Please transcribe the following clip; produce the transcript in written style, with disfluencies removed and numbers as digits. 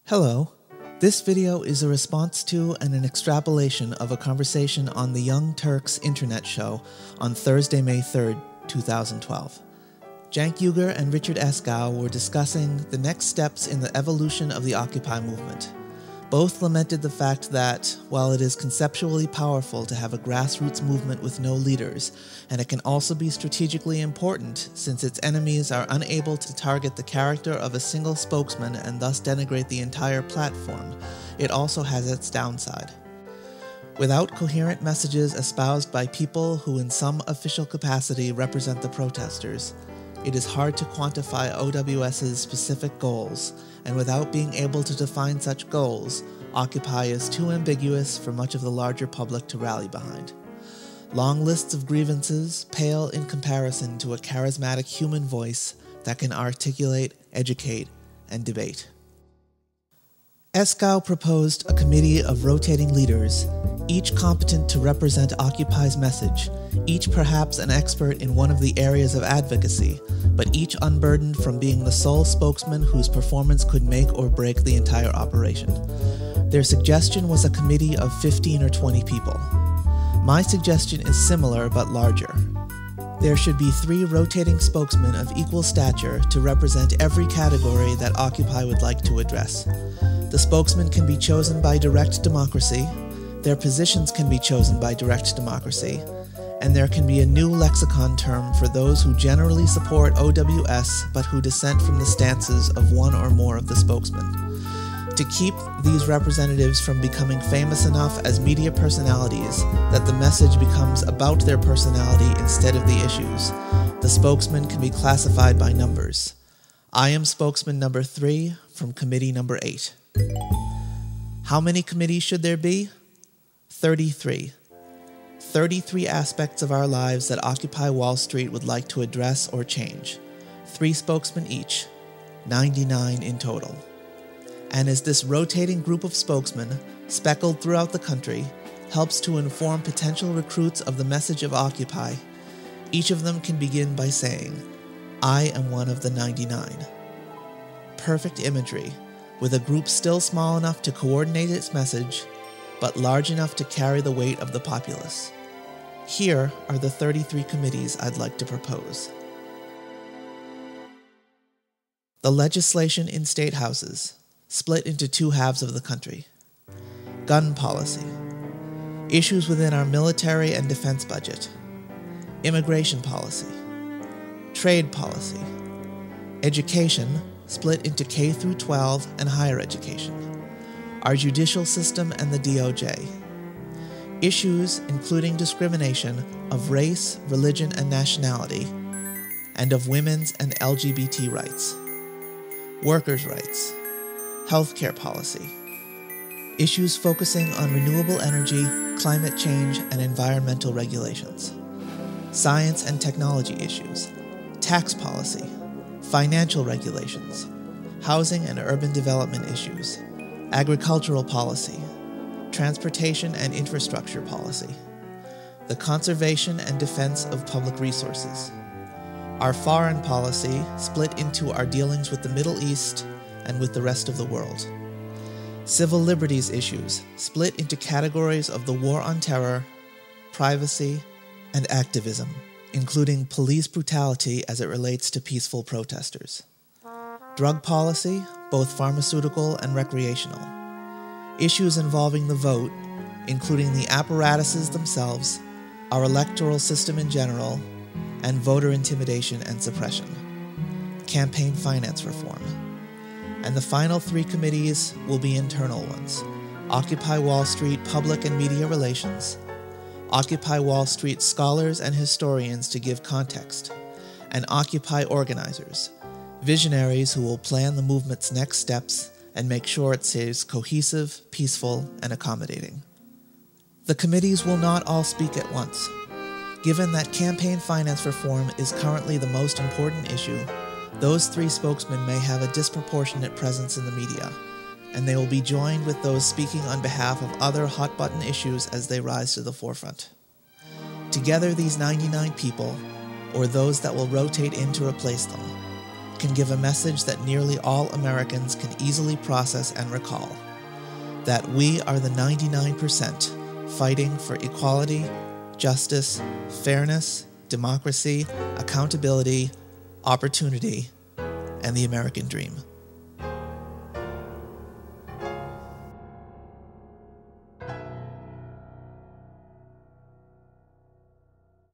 Hello. This video is a response to and an extrapolation of a conversation on the Young Turks internet show on Thursday, May 3rd, 2012. Cenk Uygur and Richard Eskow were discussing the next steps in the evolution of the Occupy movement. Both lamented the fact that, while it is conceptually powerful to have a grassroots movement with no leaders, and it can also be strategically important since its enemies are unable to target the character of a single spokesman and thus denigrate the entire platform, it also has its downside. Without coherent messages espoused by people who in some official capacity represent the protesters, it is hard to quantify OWS's specific goals, and without being able to define such goals, Occupy is too ambiguous for much of the larger public to rally behind. Long lists of grievances pale in comparison to a charismatic human voice that can articulate, educate, and debate. Eskow proposed a committee of rotating leaders, each competent to represent Occupy's message, each perhaps an expert in one of the areas of advocacy, but each unburdened from being the sole spokesman whose performance could make or break the entire operation. Their suggestion was a committee of 15 or 20 people. My suggestion is similar but larger. There should be 3 rotating spokesmen of equal stature to represent every category that Occupy would like to address. The spokesmen can be chosen by direct democracy, their positions can be chosen by direct democracy, and there can be a new lexicon term for those who generally support OWS but who dissent from the stances of one or more of the spokesmen. To keep these representatives from becoming famous enough as media personalities that the message becomes about their personality instead of the issues, the spokesman can be classified by numbers. I am spokesman number 3 from committee number 8. How many committees should there be? 33. 33 aspects of our lives that Occupy Wall Street would like to address or change. 3 spokesmen each, 99 in total. And as this rotating group of spokesmen, speckled throughout the country, helps to inform potential recruits of the message of Occupy, each of them can begin by saying, I am one of the 99. Perfect imagery, with a group still small enough to coordinate its message, but large enough to carry the weight of the populace. Here are the 33 committees I'd like to propose. The legislation in state houses, split into 2 halves of the country. Gun policy. Issues within our military and defense budget. Immigration policy. Trade policy. Education, split into K through 12 and higher education. Our judicial system and the DOJ. Issues including discrimination of race, religion, and nationality, and of women's and LGBT rights. Workers' rights. Healthcare policy. Issues focusing on renewable energy, climate change, and environmental regulations. Science and technology issues. Tax policy. Financial regulations. Housing and urban development issues. Agricultural policy, transportation and infrastructure policy, the conservation and defense of public resources, our foreign policy split into our dealings with the Middle East and with the rest of the world, civil liberties issues split into categories of the war on terror, privacy, and activism, including police brutality as it relates to peaceful protesters. Drug policy, both pharmaceutical and recreational. Issues involving the vote, including the apparatuses themselves, our electoral system in general, and voter intimidation and suppression. Campaign finance reform. And the final 3 committees will be internal ones. Occupy Wall Street Public and Media Relations, Occupy Wall Street scholars and historians to give context, and Occupy organizers, visionaries who will plan the movement's next steps and make sure it stays cohesive, peaceful, and accommodating. The committees will not all speak at once. Given that campaign finance reform is currently the most important issue, those 3 spokesmen may have a disproportionate presence in the media, and they will be joined with those speaking on behalf of other hot-button issues as they rise to the forefront. Together, these 99 people, or those that will rotate in to replace them, can give a message that nearly all Americans can easily process and recall, that we are the 99% fighting for equality, justice, fairness, democracy, accountability, opportunity, and the American dream.